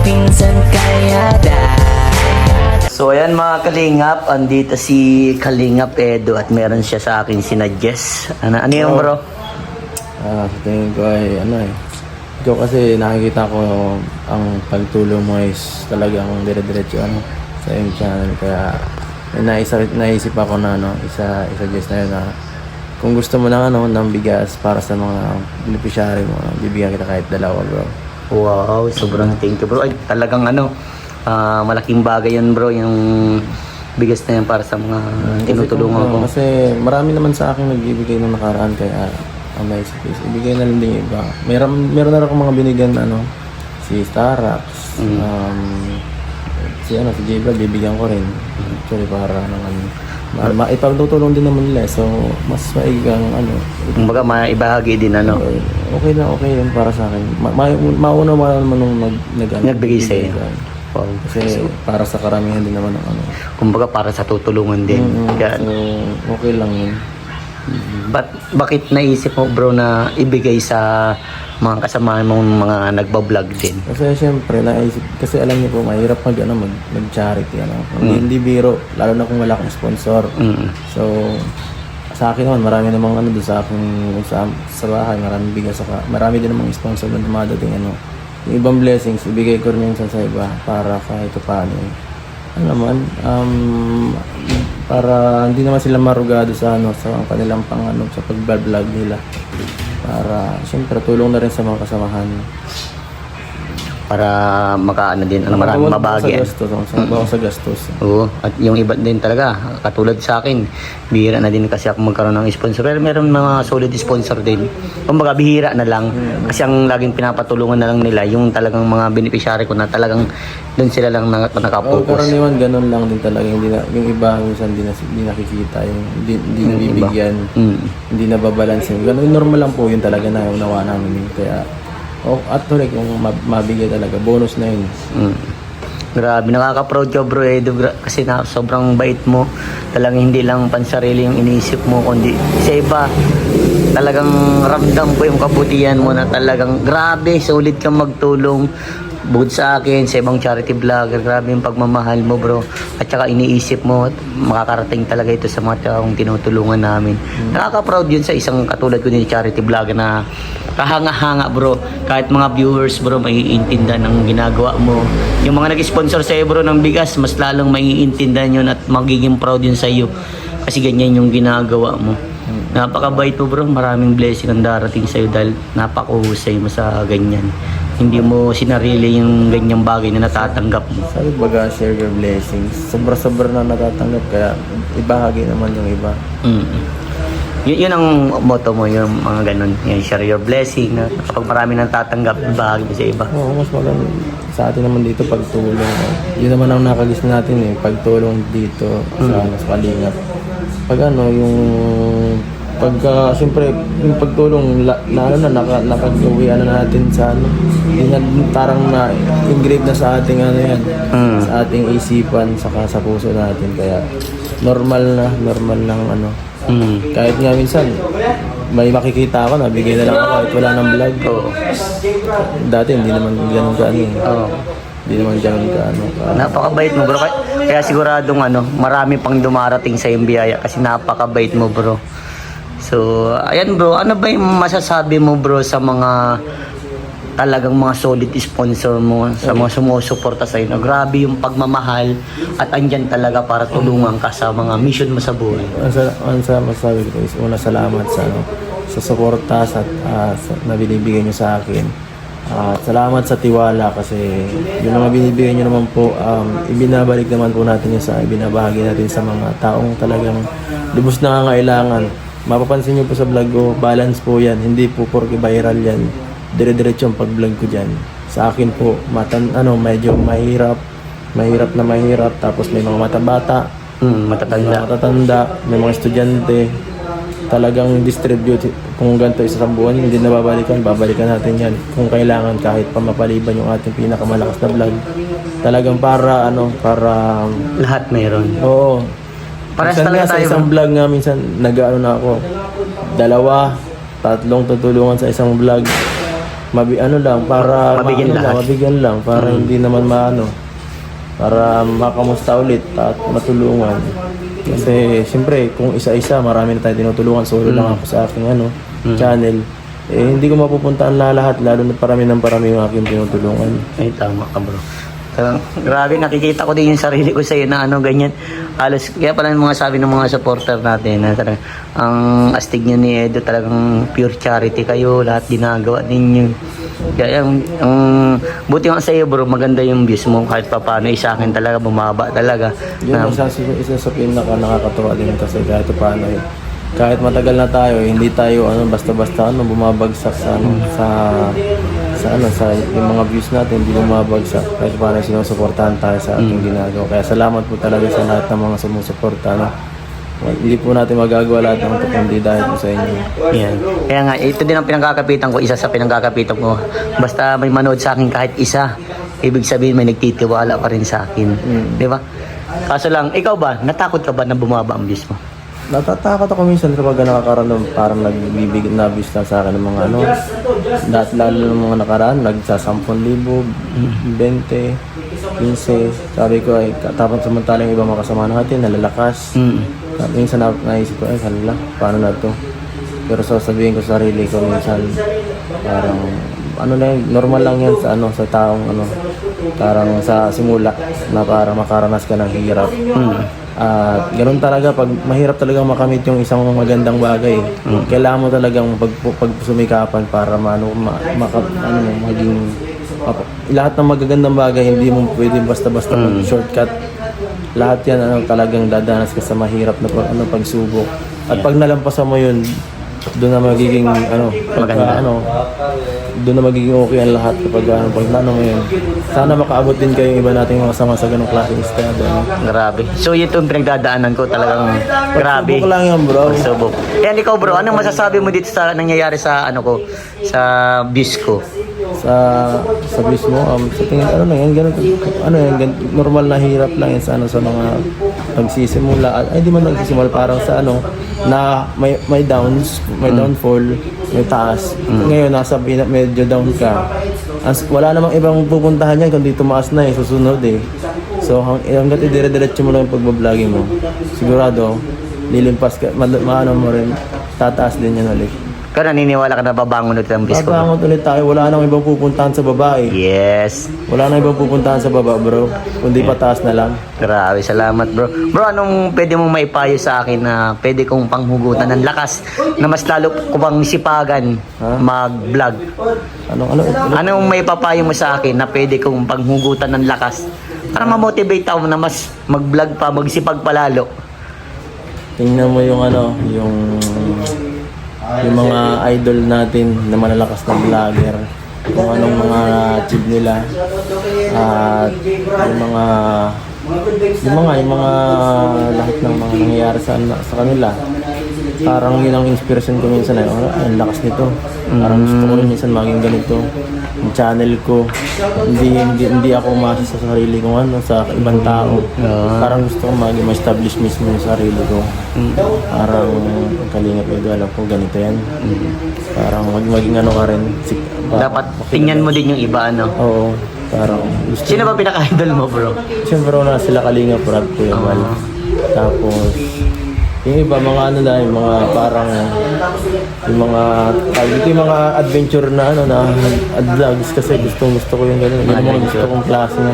minsan kaya So ayan mga kalingap, andito si Kalingap Edo at meron siya sa akin sinadjust. Ano yung bro? Sa tingin ko ay ikaw kasi nakikita ko ang pagtulong mo is talagang dire-diretso sa iyong channel. Kaya naisip ako na isa-suggest na yun na kung gusto mo ng bigas para sa mga beneficiary mo, bibigyan kita kahit dalawa, bro. Wow, sobrang thank you bro. Ay, talagang malaking bagay yun bro, yung bigas na yan para sa mga tinutulungan ko. Kasi marami naman sa akin nagbibigay ng nakaraan, kaya ang naisip is ibigay na lang din yung iba. Meron na rin akong mga binigyan si Starax, si J-Vlog, bibigyan ko rin. Actually para ipagtutulong din naman nila, so mas maigang Kumbaga maibahagi din okay yun para sa akin. Mauna naman nung nagbigay sa'yo. Wow. Kasi para sa karamihan din naman kumbaga para sa tutulungan din. Kaya, so okay lang yun. Bakit naisip mo bro na ibigay sa mga kasama mong mga nagbablog din? Kasi siyempre naisip, kasi alam niyo po mahirap mag-charity hindi biro, lalo na kung wala kang sponsor. So sa akin naman marami namang doon sa akin sa bahay, marami din namang sponsor na dumadating yung ibang blessings ibigay ko rin sa iba para kahit paano para hindi naman sila marugado sa kanilang sa pag-vlog nila, para siyempre tulong na rin sa mga kasamahan para maraming mabagi. Sa gastos. Oo, at yung iba din talaga, katulad sa akin, bihira na din kasi ako magkaroon ng sponsor. Pero meron mga solid sponsor din. Kumbaga bihira na lang. Kasi ang laging pinapatulungan na lang nila, yung talagang mga beneficiary ko na talagang doon sila lang nakapokus. Karaniwan ganun lang din talaga. Yung iba minsan hindi nakikita, hindi nabibigyan, hindi nababalance. Ganun, normal lang po yun talaga na yung nawa namin. Kaya at kung mabigay talaga, bonus na yun. Grabe, nakaka-proud ka bro Edo, kasi sobrang bait mo. Talagang hindi lang pansarili yung iniisip mo, kundi sa iba. Talagang ramdam ko yung kabutihan mo na talagang grabe, solid kang magtulong. Bukod sa akin, sa ibang charity vlogger, grabe yung pagmamahal mo bro. At saka iniisip mo, makakarating talaga ito sa mga taong tinutulungan namin. Nakaka-proud yun sa isang katulad ko ni charity vlogger na kahanga-hanga bro. Kahit mga viewers bro, maiintindihan ng ginagawa mo. Yung mga nag-sponsor sa iyo bro ng bigas, mas lalong maiintindihan yun at magiging proud yun sa iyo. Kasi ganyan yung ginagawa mo. Napakabait mo bro, maraming blessing ang darating sa iyo dahil napakahusay mo sa ganyan. Hindi mo sinarili yung ganyang bagay na natatanggap mo. Sabi baga, share your blessings. Sobra-sobra na natatanggap, kaya ibahagi naman yung iba. Yun ang motto mo, yung mga ganun. Yung share your blessing. Kapag marami nang tatanggap, ibahagi mo sa iba. Oo, mas maganda. Sa atin naman dito, pagtulong. Yun naman ang nakalis natin pagtulong dito sa Kalingap. Siyempre, yung pagtulong, nakagawian na natin sa tarang na engrave na sa ating sa ating isipan, saka sa puso natin. Kaya normal lang kahit nga minsan may makikita ako, nabigay na lang ako kahit wala ng vlog. Dati hindi naman ganun hindi naman ganun Napakabait mo bro, kaya siguradong marami pang dumarating sa iyong biyaya kasi napakabait mo bro. So, ayan bro, ano ba yung masasabi mo bro sa mga talagang mga solid sponsor mo, sa mga sumusuporta sa iyo? Grabe yung pagmamahal at andyan talaga para tulungan ka sa mga mission mo sa buhay. Ang masasabi ko is una, salamat sa suporta na binibigay niyo sa akin. Salamat sa tiwala, kasi yung mga binibigay niyo naman po, ibinabalik naman po natin ibinabahagi natin sa mga taong talagang lubos na nangangailangan. Mapapansin niyo po sa vlog ko, balance po yan. Hindi po porke viral yan, dire-diretso ang pag-vlog ko dyan. Sa akin po, medyo mahirap. Tapos may mga matabata, matatanda, may mga estudyante. Talagang distribute. Kung ganito isa sa buwan, hindi na babalikan natin yan. Kung kailangan, kahit pa mapaliban yung ating pinakamalakas na vlog. Talagang para Lahat mayroon. Oo. Parehas Minsan talaga sa tayo, isang vlog nga, minsan na ako, 2, 3 tutulungan sa isang vlog. ano lang, para Mabigyan lahat. mabigyan lang, para hindi naman para makamusta ulit at matulungan. Kasi siyempre, kung isa-isa, marami na tayo tinutulungan. Solo lang ako sa aking channel. Eh, hindi ko mapupuntaan lahat, lalo na parami yung aking tinutulungan. Ay, tama ka bro. Grabe, nakikita ko din yung sarili ko sa'yo na ganyan. Halos, kaya pala yung mga sabi ng mga supporter natin na talagang ang astig nyo ni Edo talagang pure charity kayo, lahat ginagawa ninyo. Kaya ang buti nga sa iyo bro, maganda yung views mo kahit pa paano, sa akin talaga bumaba talaga. Yun, isa sa nakakatawa din kasi kahit paano kahit matagal na tayo, hindi tayo basta-basta bumabagsak sa yung mga views natin, hindi bumabagsak. Kahit paano sinusuportahan tayo sa ating ginagawa. Kaya salamat po talaga sa lahat ng mga sumusuporta. Hindi po natin magagawa lahat ng ito kundi dahil po sa inyo. Yan. Kaya nga, ito din ang pinagkakapitan ko, isa sa pinagkakapitan ko. Basta may manood sa akin kahit isa, ibig sabihin may nagtitiwala pa rin sa akin. Di ba? Kaso lang, ikaw ba, natakot ka ba na bumaba ang views mo? Natatakot ako minsan kapag nakakaroon parang nagbibigay na views na sa akin ng mga dahil lalo ng mga nakaraan, nagsa 10,000, 20, 15. Sabi ko ay tapos samantalang ibang mga kasama natin, nalalakas. Minsan naisip ko, hala, paano na to? Pero sasabihin ko sa sarili ko minsan, parang, normal lang yan sa taong, parang sa simula, na parang makaranas ka ng hirap. At ganun talaga, pag mahirap talagang makamit yung isang magandang bagay, kailangan mo talagang pagsumikapan para maging, lahat ng magagandang bagay, hindi mo pwede basta-basta shortcut. Lahat yan talagang dadanas ka sa mahirap na pagsubok. At pag nalampasan mo yun, doon na magiging doon na magiging okay ang lahat kapag pag mo yun. Sana makaabot din kayo yung iba nating mga sama sa ganung klaseng estado. Grabe. So ito yung pinagdadaanan ko talagang grabe. Pagsubok lang yan, bro. Pagsubok. Yan, ikaw bro, anong masasabi mo dito sa nangyayari sa sa views ko? Sa views mo, sa tingin, normal na hirap lang yan sa mga pagsisimula. Ay, di man nagsisimula, parang sa na may downs, may downfall, may taas. Ngayon, nasa medyo down ka. Wala namang ibang pupuntahan yan kundi tumaas na susunod So, hanggat dire-diretso mo lang yung pagbabloging mo, sigurado, lilimpas ka, mo rin, tataas din yan ulit. Pero naniniwala ka na babangon ulit ang views ko? Babangon ulit tayo, wala nang ibang pupuntahan sa baba Yes. Wala nang ibang pupuntahan sa baba, bro. Kundi pataas na lang. Grabe, salamat bro. Bro, anong pwede mong maipayo sa akin na pwede kong panghugutan ng lakas na mas lalo ko bang sipagan mag-vlog? Anong maipapayo mo sa akin na pwede kong panghugutan ng lakas para ma-motivate ako na mas mag-vlog pa, magsipag palalo? Tingnan mo yung yung mga idol natin na malalakas na vlogger, kung anong mga achieve nila, at yung mga lahat ng mga nangyayari sa kanila. Parang yun ang inspiration ko minsan ang lakas nito. Parang gusto ko rin minsan maging ganito. Yung channel ko, hindi ako umasa sa sarili ko sa ibang tao. Parang gusto ko ma-establish mismo yung sarili ko. Parang kalingap yung alam ko, ganito yan. Parang maging ka rin. Dapat tingnan mo din yung iba, Oo. Parang gusto. Sino ba pinaka-idol mo, bro? Siyempre na sila Kalingap, Brad, Kuya Val. Tapos yung iba, yung mga parang yung mga adventure na vlogs kasi gusto ko yung gano'n. Yung mga gusto kong klase na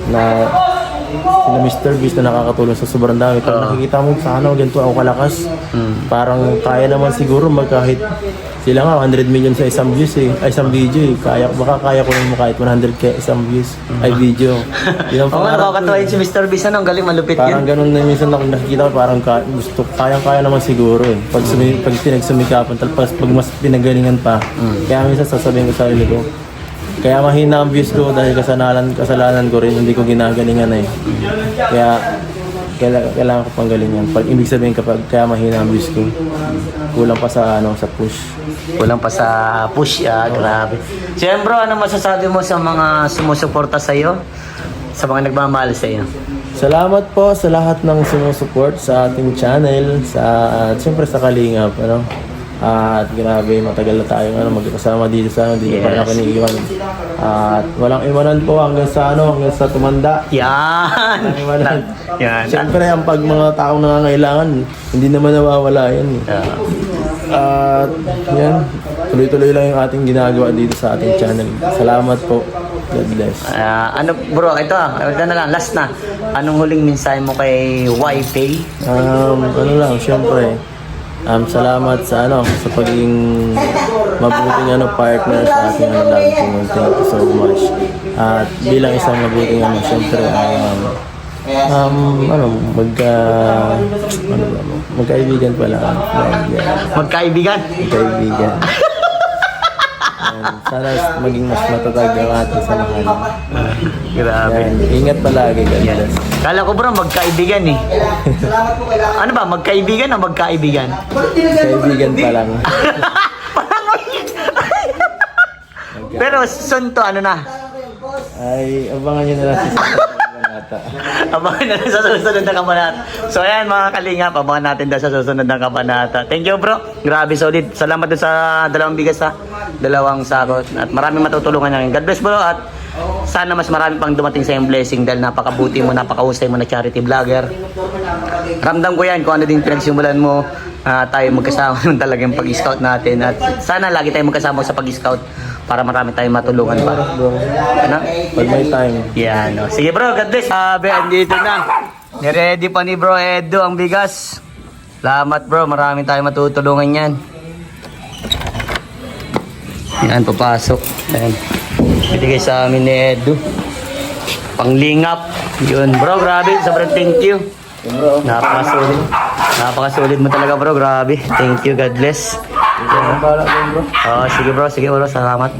sila Mr. Beast na nakakatulong sa sobrang dami. Pag nakikita mo ganito ako kalakas, parang kaya naman siguro kahit sila nga 100 million sa isang views isang video baka kaya ko naman kahit 100k isang views video. Yun ang pangarap ko. Nakakatawa si Mr. Beast, ang galing, malupit yun. Parang ganun na minsan ako nakikita ko, parang kaya naman siguro pag pinagsumikapan, tapos pag mas pinagalingan pa. Kaya minsan sasabihin ko sa sarili ko, kaya mahina ang views ko dahil kasalanan ko rin, hindi ko ginagalingan Kaya kailangan ko pang galingan. Ibig sabihin kaya mahina ang views ko, kulang pa sa push. Kulang pa sa push, grabe. Siyempre, ano masasabi mo sa mga sumusuporta sa iyo? Sa mga nagmamahal sa iyo? Salamat po sa lahat ng sumusuport sa ating channel, siyempre sa Kalingap, At grabe, matagal na tayong magkasama dito sa dito pa na Yes. kiniiwan. At walang iwanan po hanggang sa tumanda. Yan! Walang iwanan. Yan. Siyempre, ang pag mga taong nangangailangan, hindi naman nawawala yan. At yan, tuloy-tuloy lang yung ating ginagawa dito sa ating channel. Salamat po. God bless. Ano bro, ito ito na lang, last na. Anong huling mensahe mo kay YP? Ano lang, syempre, salamat sa sa pagiging mabuting partner sa ating love team. Thank you so much. At bilang isang mabuting syempre, magkaibigan pala. Magkaibigan? Magkaibigan. Sana maging mas matatag ang ating samahan. Grabe. Yan, ingat palagi, God Yan. bless. Kala ko bro, magkaibigan eh. Ano ba, magkaibigan o magkaibigan? Kaibigan pa lang. Pero soon to, ano na? Ay, abangan nyo na lang sa Kabanata. Abangan na sa susunod na kabanata. So ayan mga kalingap, abangan natin daw sa susunod na kabanata. Thank you bro. Grabe solid. Salamat din sa dalawang bigas ha. Dalawang sakot. At maraming matutulungan namin. God bless bro at sana mas marami pang dumating sa iyong blessing dahil napakabuti mo, napakahusay mo na charity vlogger. Ramdam ko yan kung ano din pinagsimulan mo. Tayo magkasama nun talaga yung pag-scout natin. At sana lagi tayo magkasama sa pag-scout para marami tayong matulungan pa. Ano? Pag may time. Yan. No. Sige bro, God bless. Sabi, andito na. Niready pa ni bro Edo ang bigas. Salamat bro, marami tayong matutulungan yan. Yan, papasok. Yan. Binigay sa amin ni Edo. Panglingap. Yun bro, grabe. Sobrang thank you. Bro, Napakasulit. Napakasulit mo talaga bro, grabe. Thank you, God bless. ang bala ko bro. Sige bro, salamat.